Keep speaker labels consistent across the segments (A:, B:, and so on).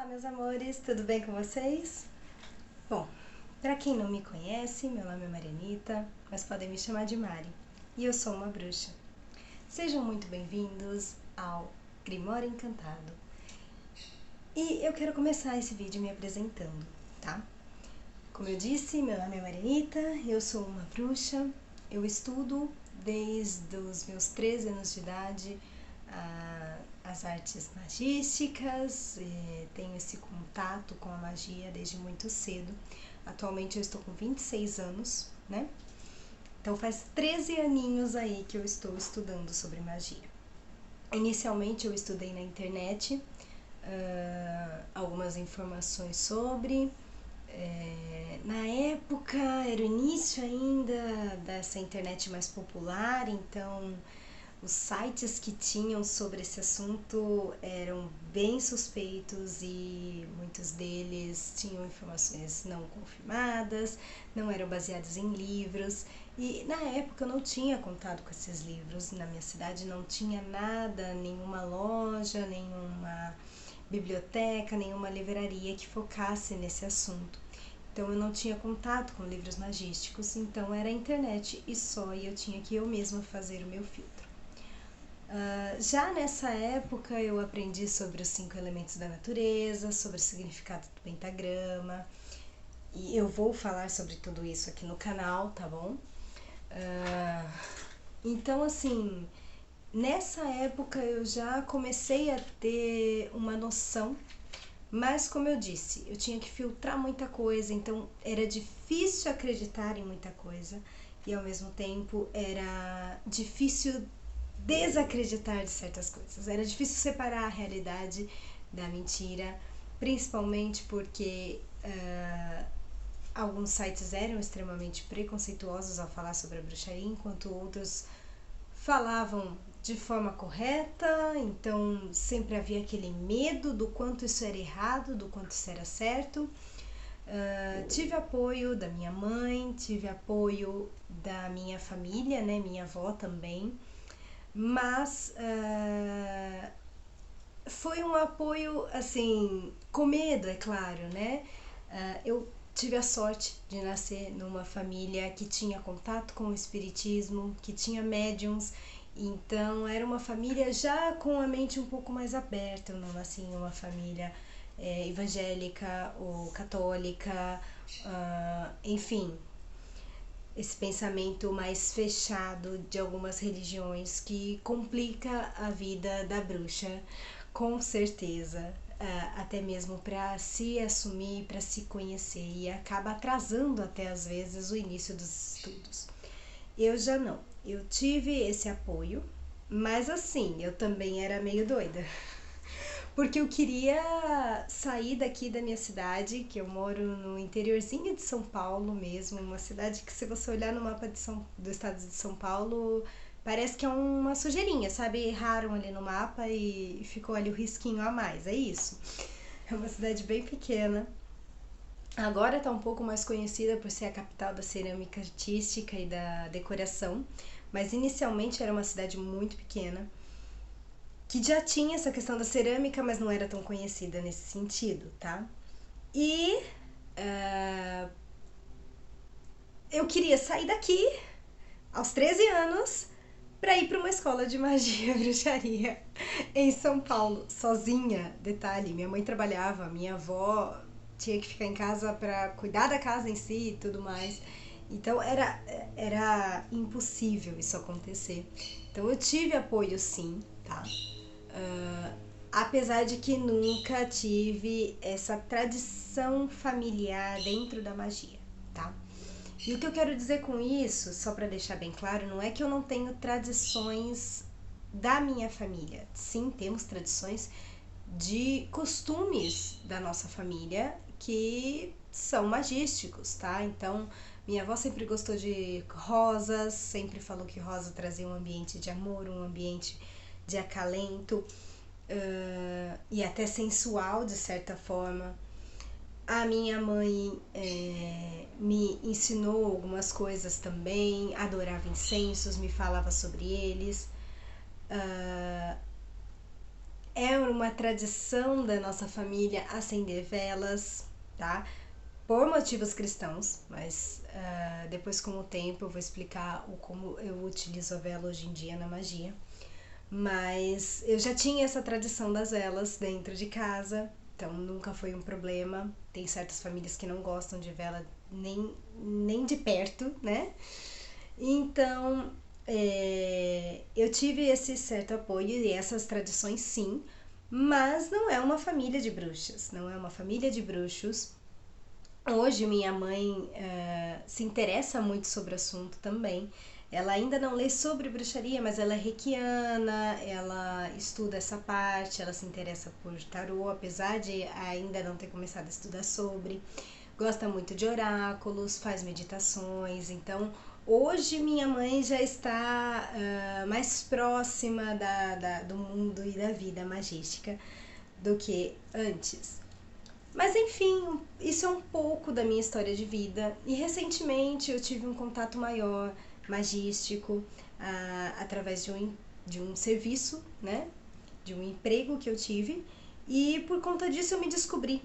A: Meus amores, tudo bem com vocês? Bom, para quem não me conhece, meu nome é Marianita, mas podem me chamar de Mari, e eu sou uma bruxa. Sejam muito bem-vindos ao Grimório Encantado. E eu quero começar esse vídeo me apresentando, tá? Como eu disse, meu nome é Marianita, eu sou uma bruxa, eu estudo desde os meus 13 anos de idade as artes magísticas, tenho esse contato com a magia desde muito cedo. Atualmente eu estou com 26 anos, né? Então faz 13 aninhos aí que eu estou estudando sobre magia. Inicialmente eu estudei na internet algumas informações sobre. Na época era o início ainda dessa internet mais popular, então os sites que tinham sobre esse assunto eram bem suspeitos e muitos deles tinham informações não confirmadas, não eram baseados em livros. E na época eu não tinha contato com esses livros, na minha cidade não tinha nada, nenhuma loja, nenhuma biblioteca, nenhuma livraria que focasse nesse assunto. Então eu não tinha contato com livros magísticos, então era a internet e só, e eu tinha que eu mesma fazer o meu filtro. Já nessa época eu aprendi sobre os 5 elementos da natureza, sobre o significado do pentagrama, e eu vou falar sobre tudo isso aqui no canal, tá bom? Então assim, nessa época eu já comecei a ter uma noção, mas como eu disse, eu tinha que filtrar muita coisa, então era difícil acreditar em muita coisa e ao mesmo tempo era difícil desacreditar de certas coisas. Era difícil separar a realidade da mentira, principalmente porque alguns sites eram extremamente preconceituosos ao falar sobre a bruxaria, enquanto outros falavam de forma correta, então sempre havia aquele medo do quanto isso era errado, do quanto isso era certo. Tive apoio da minha mãe, tive apoio da minha família, né, minha avó também, mas foi um apoio, assim, com medo, é claro, né? Eu tive a sorte de nascer numa família que tinha contato com o espiritismo, que tinha médiums, então era uma família já com a mente um pouco mais aberta. Eu não nasci em uma família evangélica ou católica, enfim, esse pensamento mais fechado de algumas religiões que complica a vida da bruxa, com certeza, até mesmo para se assumir, para se conhecer, e acaba atrasando até às vezes o início dos estudos. Eu já não, eu tive esse apoio, mas assim, eu também era meio doida. Porque eu queria sair daqui da minha cidade, que eu moro no interiorzinho de São Paulo mesmo, uma cidade que, se você olhar no mapa do estado de São Paulo, parece que é uma sujeirinha, sabe? Erraram ali no mapa e ficou ali o risquinho a mais, é isso. É uma cidade bem pequena. Agora está um pouco mais conhecida por ser a capital da cerâmica artística e da decoração, mas inicialmente era uma cidade muito pequena, que já tinha essa questão da cerâmica, mas não era tão conhecida nesse sentido, tá? E eu queria sair daqui aos 13 anos para ir para uma escola de magia e bruxaria em São Paulo, sozinha. Detalhe, minha mãe trabalhava, minha avó tinha que ficar em casa para cuidar da casa em si e tudo mais. Então era impossível isso acontecer. Então eu tive apoio sim, tá? Apesar de que nunca tive essa tradição familiar dentro da magia, tá? E o que eu quero dizer com isso, só para deixar bem claro, não é que eu não tenho tradições da minha família. Sim, temos tradições de costumes da nossa família que são magísticos, tá? Então, minha avó sempre gostou de rosas, sempre falou que rosa trazia um ambiente de amor, um ambiente de acalento, e até sensual de certa forma. A minha mãe me ensinou algumas coisas também, adorava incensos, me falava sobre eles. é uma tradição da nossa família acender velas, tá? Por motivos cristãos, mas depois com o tempo eu vou explicar como eu utilizo a vela hoje em dia na magia. Mas eu já tinha essa tradição das velas dentro de casa, então nunca foi um problema. Tem certas famílias que não gostam de vela nem de perto, né? Então eu tive esse certo apoio e essas tradições sim, mas não é uma família de bruxas, não é uma família de bruxos. Hoje minha mãe se interessa muito sobre o assunto também. Ela ainda não lê sobre bruxaria, mas ela é reikiana, ela estuda essa parte, ela se interessa por tarô, apesar de ainda não ter começado a estudar sobre. Gosta muito de oráculos, faz meditações. Então, hoje minha mãe já está mais próxima do mundo e da vida magística do que antes. Mas enfim, isso é um pouco da minha história de vida. E recentemente eu tive um contato maior, magístico, através de um serviço, né? De um emprego que eu tive. E por conta disso eu me descobri.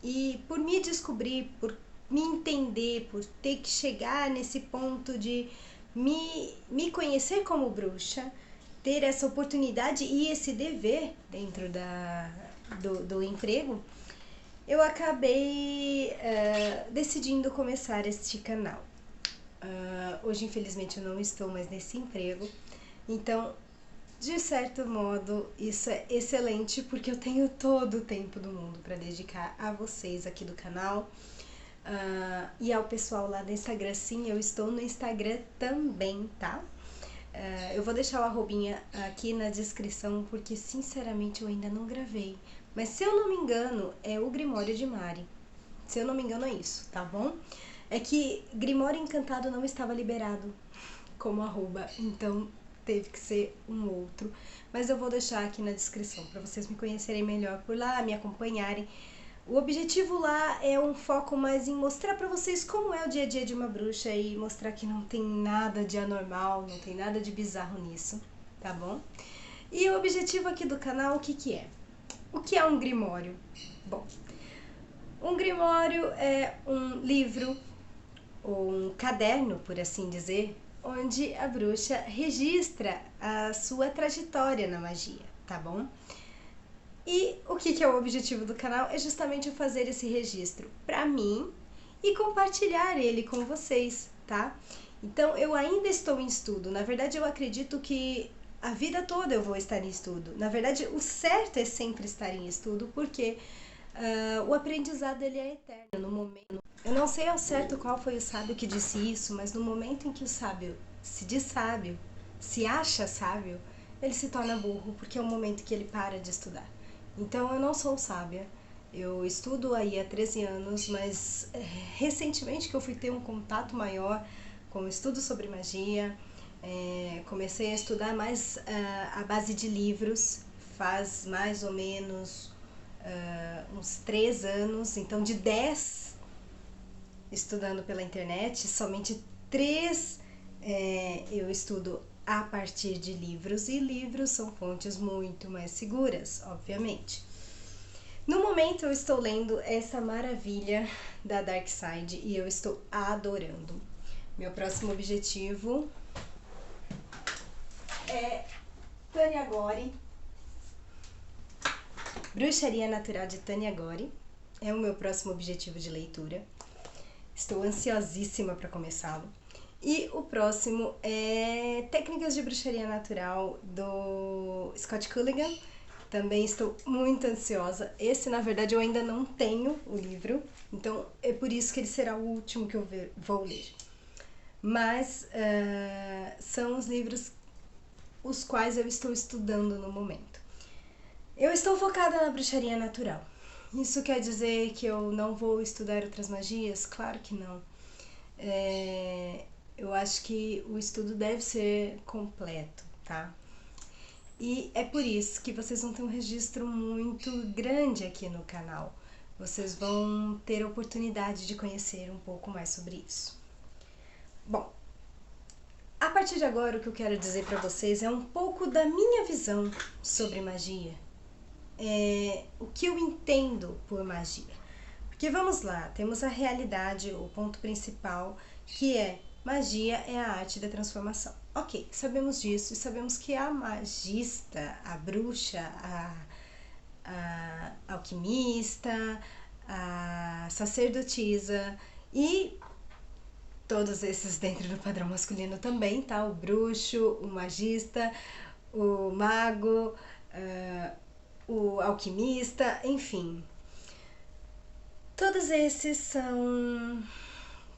A: E por me descobrir, por me entender, por ter que chegar nesse ponto de me conhecer como bruxa, ter essa oportunidade e esse dever dentro do emprego, eu acabei decidindo começar este canal. Hoje, infelizmente, eu não estou mais nesse emprego, então, de certo modo, isso é excelente porque eu tenho todo o tempo do mundo para dedicar a vocês aqui do canal e ao pessoal lá do Instagram. Sim, eu estou no Instagram também, tá? Eu vou deixar o arrobinha aqui na descrição porque, sinceramente, eu ainda não gravei. Mas se eu não me engano, é o Grimório de Mari. Se eu não me engano, é isso, tá bom? É que Grimório Encantado não estava liberado como arroba, então teve que ser um outro. Mas eu vou deixar aqui na descrição para vocês me conhecerem melhor por lá, me acompanharem. O objetivo lá é um foco mais em mostrar pra vocês como é o dia a dia de uma bruxa e mostrar que não tem nada de anormal, não tem nada de bizarro nisso, tá bom? E o objetivo aqui do canal, o que que é? O que é um grimório? Bom, um grimório é um livro ou um caderno, por assim dizer, onde a bruxa registra a sua trajetória na magia, tá bom? E o que é o objetivo do canal? É justamente fazer esse registro para mim e compartilhar ele com vocês, tá? Então, eu ainda estou em estudo. Na verdade, eu acredito que a vida toda eu vou estar em estudo. Na verdade, o certo é sempre estar em estudo, porque o aprendizado ele é eterno. No momento, eu não sei ao certo qual foi o sábio que disse isso, mas no momento em que o sábio se diz sábio, se acha sábio, ele se torna burro, porque é o momento que ele para de estudar. Então, eu não sou sábia, eu estudo aí há 13 anos, mas recentemente que eu fui ter um contato maior com o estudo sobre magia, comecei a estudar mais à base de livros, faz mais ou menos uns 3 anos, então de 10 estudando pela internet, somente 3 eu estudo a partir de livros, e livros são fontes muito mais seguras, obviamente. No momento eu estou lendo essa maravilha da Dark Side e eu estou adorando. Meu próximo objetivo é Tânia Gori, Bruxaria Natural de Tânia Gori. É o meu próximo objetivo de leitura. Estou ansiosíssima para começá-lo. E o próximo é Técnicas de Bruxaria Natural, do Scott Cunningham. Também estou muito ansiosa. Esse, na verdade, eu ainda não tenho o livro, então é por isso que ele será o último que eu vou ler. Mas são os livros os quais eu estou estudando no momento. Eu estou focada na bruxaria natural. Isso quer dizer que eu não vou estudar outras magias? Claro que não. Eu acho que o estudo deve ser completo, tá? E é por isso que vocês vão ter um registro muito grande aqui no canal. Vocês vão ter a oportunidade de conhecer um pouco mais sobre isso. Bom, a partir de agora o que eu quero dizer para vocês é um pouco da minha visão sobre magia, o que eu entendo por magia. Porque vamos lá, temos a realidade, o ponto principal, que é magia é a arte da transformação. Ok, sabemos disso e sabemos que a magista, a bruxa, a alquimista, a sacerdotisa e todos esses dentro do padrão masculino também, tá? O bruxo, o magista, o mago, o alquimista, enfim. Todos esses são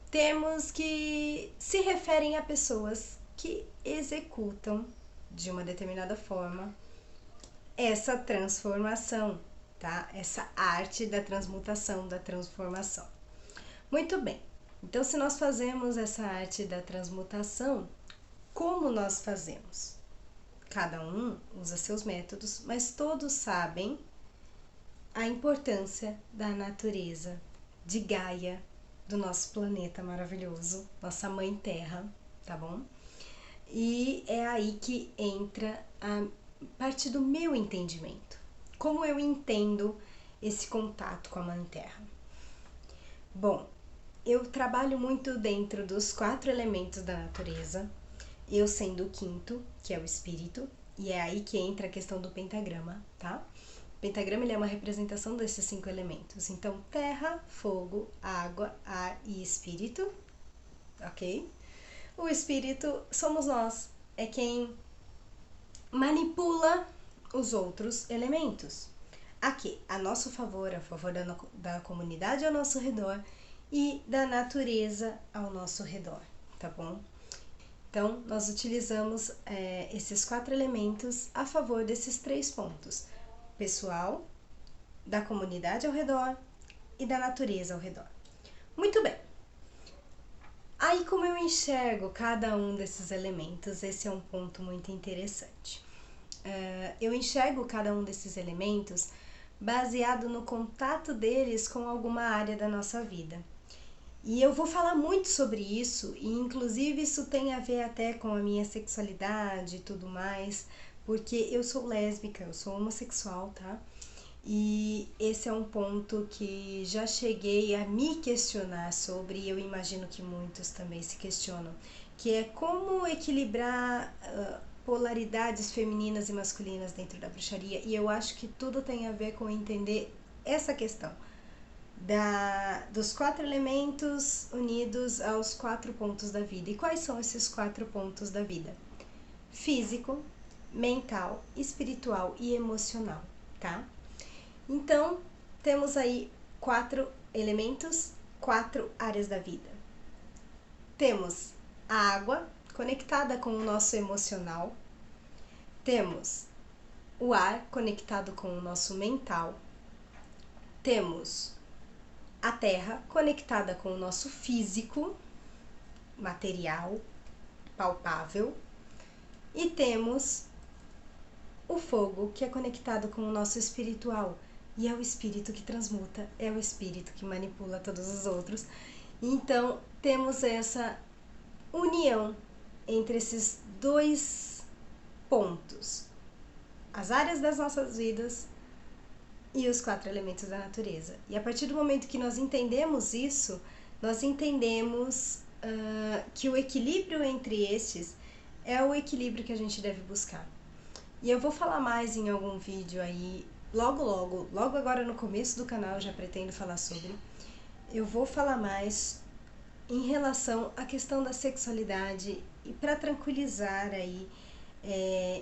A: termos que se referem a pessoas que executam de uma determinada forma essa transformação, tá? Essa arte da transmutação, da transformação. Muito bem. Então, se nós fazemos essa arte da transmutação, como nós fazemos? Cada um usa seus métodos, mas todos sabem a importância da natureza, de Gaia, do nosso planeta maravilhoso, nossa mãe Terra, tá bom? E é aí que entra a parte do meu entendimento. Como eu entendo esse contato com a mãe Terra? Bom, eu trabalho muito dentro dos 4 elementos da natureza, eu sendo o 5º, que é o espírito, e é aí que entra a questão do pentagrama, tá? O pentagrama ele é uma representação desses 5 elementos. Então, terra, fogo, água, ar e espírito, ok? O espírito somos nós, é quem manipula os outros elementos. Aqui, a nosso favor, a favor da comunidade ao nosso redor e da natureza ao nosso redor, tá bom? Então, nós utilizamos esses 4 elementos a favor desses 3 pontos: pessoal, da comunidade ao redor e da natureza ao redor. Muito bem. Aí, como eu enxergo cada um desses elementos, esse é um ponto muito interessante. Eu enxergo cada um desses elementos baseado no contato deles com alguma área da nossa vida. E eu vou falar muito sobre isso, e inclusive isso tem a ver até com a minha sexualidade e tudo mais, porque eu sou lésbica, eu sou homossexual, tá? E esse é um ponto que já cheguei a me questionar sobre, e eu imagino que muitos também se questionam, que é como equilibrar polaridades femininas e masculinas dentro da bruxaria, e eu acho que tudo tem a ver com entender essa questão dos 4 elementos unidos aos 4 pontos da vida. E quais são esses 4 pontos da vida? Físico, mental, espiritual e emocional, tá? Então, temos aí 4 elementos, 4 áreas da vida. Temos a água, conectada com o nosso emocional. Temos o ar, conectado com o nosso mental. Temos a terra, conectada com o nosso físico, material, palpável. E temos o fogo, que é conectado com o nosso espiritual. E é o espírito que transmuta, é o espírito que manipula todos os outros. Então, temos essa união entre esses 2 pontos. As áreas das nossas vidas e os 4 elementos da natureza. E a partir do momento que nós entendemos isso, nós entendemos que o equilíbrio entre estes é o equilíbrio que a gente deve buscar. E eu vou falar mais em algum vídeo aí, logo agora no começo do canal eu já pretendo falar sobre. Eu vou falar mais em relação à questão da sexualidade e para tranquilizar aí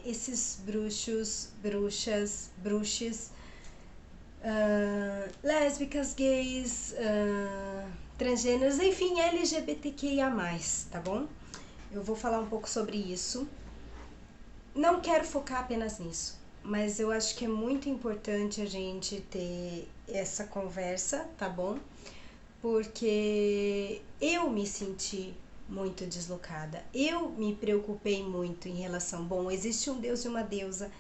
A: esses bruxos, bruxas, bruxes, lésbicas, gays, transgêneros, enfim, LGBTQIA+, tá bom? Eu vou falar um pouco sobre isso. Não quero focar apenas nisso, mas eu acho que é muito importante a gente ter essa conversa, tá bom? Porque eu me senti muito deslocada, eu me preocupei muito em relação, bom, existe um deus e uma deusa,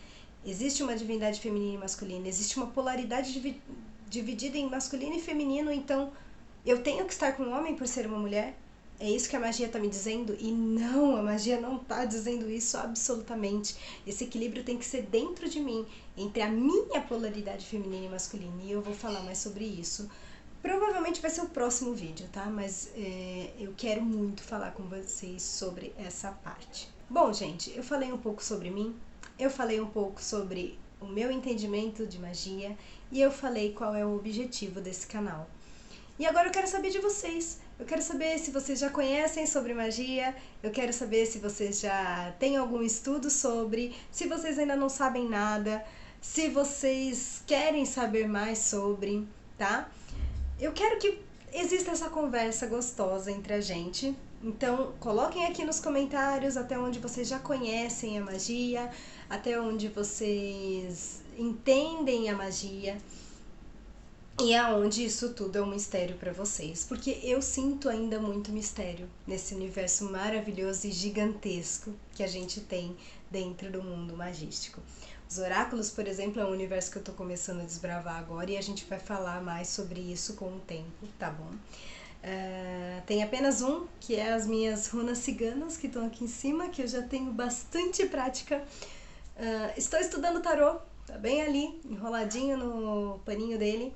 A: existe uma divindade feminina e masculina, existe uma polaridade dividida em masculino e feminino, então eu tenho que estar com um homem por ser uma mulher? É isso que a magia tá me dizendo? E não, a magia não tá dizendo isso absolutamente. Esse equilíbrio tem que ser dentro de mim, entre a minha polaridade feminina e masculina. E eu vou falar mais sobre isso. Provavelmente vai ser o próximo vídeo, tá? Mas eu quero muito falar com vocês sobre essa parte. Bom, gente, eu falei um pouco sobre mim, eu falei um pouco sobre o meu entendimento de magia e eu falei qual é o objetivo desse canal. E agora eu quero saber de vocês. Eu quero saber se vocês já conhecem sobre magia, eu quero saber se vocês já têm algum estudo sobre, se vocês ainda não sabem nada, se vocês querem saber mais sobre, tá? Eu quero que exista essa conversa gostosa entre a gente. Então, coloquem aqui nos comentários até onde vocês já conhecem a magia, até onde vocês entendem a magia. E aonde isso tudo é um mistério para vocês, porque eu sinto ainda muito mistério nesse universo maravilhoso e gigantesco que a gente tem dentro do mundo magístico. Os oráculos, por exemplo, é um universo que eu tô começando a desbravar agora e a gente vai falar mais sobre isso com o tempo, tá bom? Tem apenas um, que é as minhas runas ciganas, que estão aqui em cima, que eu já tenho bastante prática. Estou estudando tarô, tá bem ali, enroladinho no paninho dele.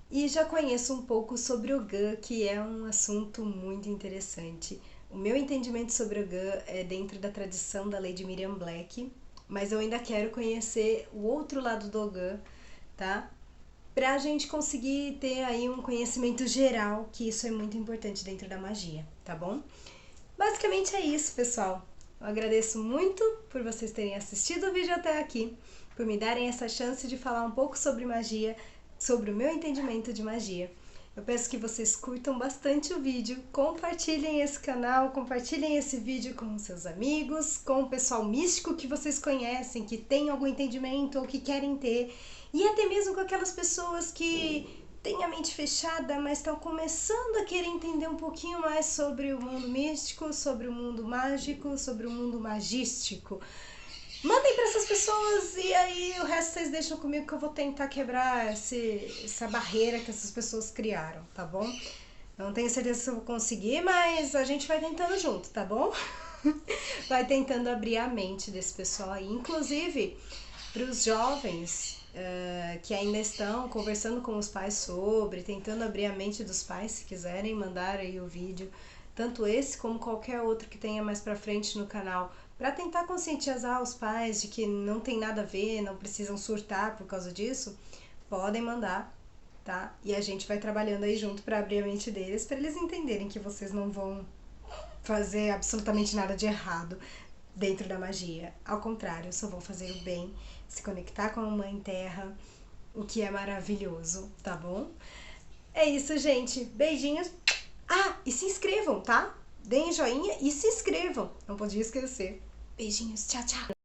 A: E já conheço um pouco sobre Ogã, que é um assunto muito interessante. O meu entendimento sobre Ogã é dentro da tradição da Lady Miriam Black, mas eu ainda quero conhecer o outro lado do Ogã, tá? Pra gente conseguir ter aí um conhecimento geral, que isso é muito importante dentro da magia, tá bom? Basicamente é isso, pessoal. Eu agradeço muito por vocês terem assistido o vídeo até aqui, por me darem essa chance de falar um pouco sobre magia, sobre o meu entendimento de magia. Eu peço que vocês curtam bastante o vídeo, compartilhem esse canal, compartilhem esse vídeo com seus amigos, com o pessoal místico que vocês conhecem, que tem algum entendimento ou que querem ter, e até mesmo com aquelas pessoas que têm a mente fechada, mas estão começando a querer entender um pouquinho mais sobre o mundo místico, sobre o mundo mágico, sobre o mundo magístico. Mandem para essas pessoas e aí o resto vocês deixam comigo que eu vou tentar quebrar essa barreira que essas pessoas criaram, tá bom? Não tenho certeza se eu vou conseguir, mas a gente vai tentando junto, tá bom? Vai tentando abrir a mente desse pessoal aí, inclusive para os jovens que ainda estão conversando com os pais sobre, tentando abrir a mente dos pais, se quiserem mandar aí o vídeo, tanto esse como qualquer outro que tenha mais pra frente no canal, para tentar conscientizar os pais de que não tem nada a ver, não precisam surtar por causa disso, podem mandar, tá? E a gente vai trabalhando aí junto para abrir a mente deles, para eles entenderem que vocês não vão fazer absolutamente nada de errado dentro da magia. Ao contrário, só vão fazer o bem, se conectar com a Mãe Terra, o que é maravilhoso, tá bom? É isso, gente. Beijinhos. Ah, e se inscrevam, tá? Deem joinha e se inscrevam. Não podia esquecer. Beijinhos. Tchau, tchau.